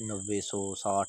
90, 100, 60،